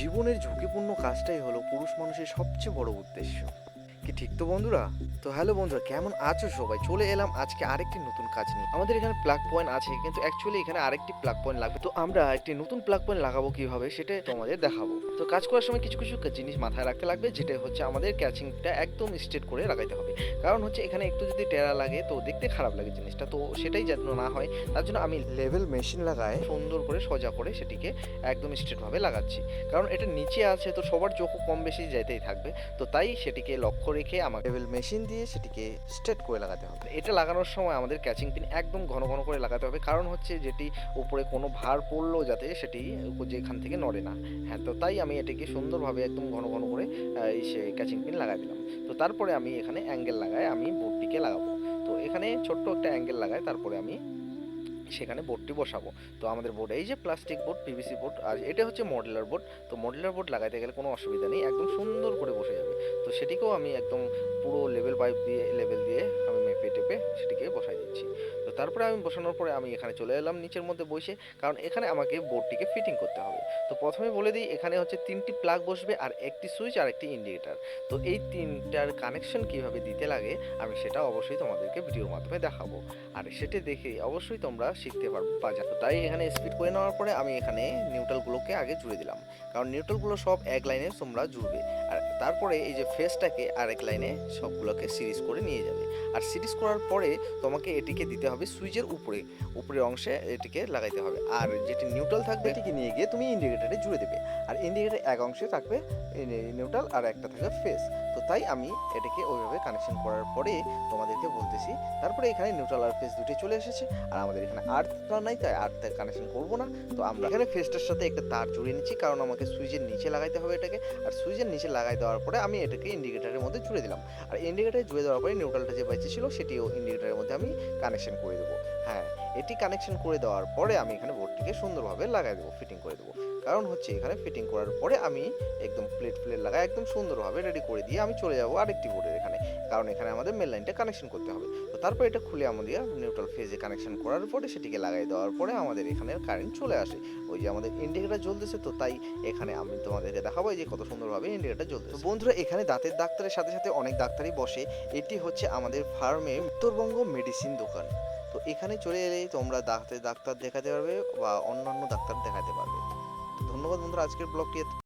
জীবনের ঝুঁকিপূর্ণ কাজটাই হলো পুরুষ মানুষের সবচেয়ে বড় উদ্দেশ্য। কি ঠিক তো বন্ধুরা? তো হ্যালো বন্ধুরা, কেমন আছো সবাই? চলে এলাম আজকে আরেকটি নতুন কাজ নিয়ে। আমাদের এখানে প্লাগ পয়েন্ট আছে, কিন্তু অ্যাকচুয়ালি এখানে আরেকটি প্লাগ পয়েন্ট লাগবে। তো আমরা একটি নতুন প্লাগ পয়েন্ট লাগাবো কিভাবে সেটা তোমাদের দেখাবো। তো কাজ করার সময় কিছু কিছু জিনিস মাথায় রাখতে লাগবে, যেটা হচ্ছে আমাদের ক্যাচিংটা একদম স্ট্রেট করে লাগাইতে হবে। কারণ হচ্ছে এখানে একটু যদি টেরা লাগে তো দেখতে খারাপ লাগে জিনিসটা, তো সেটাই যেন না হয় তার জন্য আমি লেভেল মেশিন লাগায় সুন্দর করে সোজা করে সেটিকে একদম স্ট্রেটভাবে লাগাচ্ছি। কারণ এটা নিচে আছে তো সবার চোখও কম বেশি যেতেই থাকবে, তো তাই সেটিকে লক্ষ্য রেখে আমার লেভেল মেশিন দিয়ে সেটিকে স্ট্রেট করে লাগাতে হবে। এটা লাগানোর সময় আমাদের ক্যাচিং পিন একদম ঘন ঘন করে লাগাতে হবে, কারণ হচ্ছে যেটি উপরে কোনো ভার পড়লেও যাতে সেটি যেখান থেকে নড়ে না। হ্যাঁ, তো তাই আমি এটিকে সুন্দরভাবে একদম ঘন ঘন করে সে ক্যাচিং পিন লাগাই দিলাম। তো তারপরে আমি এখানে অ্যাঙ্গেল লাগাই, আমি বোর্ডটিকে লাগাবো। তো এখানে ছোট্ট একটা অ্যাঙ্গেল লাগাই, তারপরে আমি সেখানে বোর্ডটি বসাবো। তো আমাদের বোর্ড এই যে প্লাস্টিক বোর্ড, পিভিসি বোর্ড, আর এটা হচ্ছে মডেলার বোর্ড। তো মডেলার বোর্ড লাগাইতে গেলে কোনো অসুবিধা নেই, একদম সুন্দর করে বসে যাবে। তো সেটিকেও আমি একদম পুরো লেভেল পাইপ দিয়ে লেভেল দিয়ে আমি মেপে টেপে সেটিকে বসাই দিচ্ছি। তো তারপরে আমি বসানোর পরে আমি এখানে চলে এলাম নিচের মধ্যে বসে, কারণ এখানে আমাকে বোর্ডটিকে ফিটিং করতে হবে। তো প্রথমে বলে দিই, এখানে হচ্ছে 3টি প্লাগ বসবে আর একটি সুইচ আর একটি ইন্ডিকেটার। তো এই 3টার কানেকশন কিভাবে দিতে লাগে আমি সেটা অবশ্যই তোমাদেরকে ভিডিওর মাধ্যমে দেখাবো, আর সেটি দেখে অবশ্যই তোমরা শিখতে পারবো বাজার। তাই এখানে স্পিড করে নেওয়ার পরে আমি এখানে নিউট্রালগুলোকে আগে জুড়ে দিলাম, কারণ নিউট্রালগুলো সব এক লাইনে তোমরা জুড়বে। আর তারপরে এই যে ফেসটাকে আরেক লাইনে সবগুলোকে সিরিজ করে নিয়ে যাবে। আর সিরিজ করার পরে তোমাকে এটিকে দিতে হবে সুইচের উপরে উপরের অংশে এটিকে লাগাইতে হবে। আর যেটি নিউট্রাল থাকবে এটিকে নিয়ে গিয়ে তুমি ইন্ডিকেটারে জুড়ে দেবে। আর ইন্ডিকেটার এক অংশে থাকবে নিউট্রাল আর একটা থাকবে ফেস। তো তাই আমি এটাকে ওইভাবে কানেকশন করার পরে তোমাদেরকে বলতেছি। তারপরে এখানে নিউট্রাল আর ফেস দুটি চলে এসেছে, আর আমাদের এখানে আর্থটা নাই, তাই আর্থের কানেকশন করবো না। তো আমরা এখানে ফেসটার সাথে একটা তার জুড়ে নিচ্ছি, কারণ আমাকে সুইচের নিচে লাগাইতে হবে এটাকে। আর সুইচের নিচে লাগাই দেওয়ার পরে আমি এটাকে ইন্ডিকেটারের মধ্যে জুড়ে দিলাম। আর ইন্ডিকেটারে জুড়ে দেওয়ার পরে নিউট্রালটা যে বেঁচে ছিল সেটিও ইন্ডিকেটারের মধ্যে আমি কানেকশন করে দেবো। হ্যাঁ, এটি কানেকশন করে দেওয়ার পরে আমি এখানে বোর্ডটিকে সুন্দরভাবে লাগাই দেবো, ফিটিং করে দেবো। কারণ হচ্ছে এখানে ফিটিং করার পরে আমি একদম প্লেট লাগাই একদম সুন্দরভাবে রেডি করে দিয়ে আমি চলে যাবো আরেকটি বোর্ডের এখানে, কারণ এখানে আমাদের মেন লাইনটা কানেকশন করতে হবে। তো তারপর এটা খুলে আমাদের নিউট্রাল ফেজে কানেকশন করার পরে সেটিকে লাগাই দেওয়ার পরে আমাদের এখানে কারেন্ট চলে আসে। ওই যে আমাদের ইন্ডিকেটার জ্বলতেছে, তো তাই এখানে আমি তোমাদেরকে দেখাবো যে কত সুন্দরভাবে ইন্ডিকেটার জ্বলতেছে। তো বন্ধুরা, এখানে দাঁতের ডাক্তারের সাথে সাথে অনেক ডাক্তারই বসে। এটি হচ্ছে আমাদের ফার্মে উত্তরবঙ্গ মেডিসিন দোকান। তো এখানে চলে এলেই তোমরা দাঁতের ডাক্তার দেখাতে পারবে বা অন্যান্য ডাক্তার দেখাতে পারবে। তো ধন্যবাদ বন্ধুরা, আজকের ব্লগটি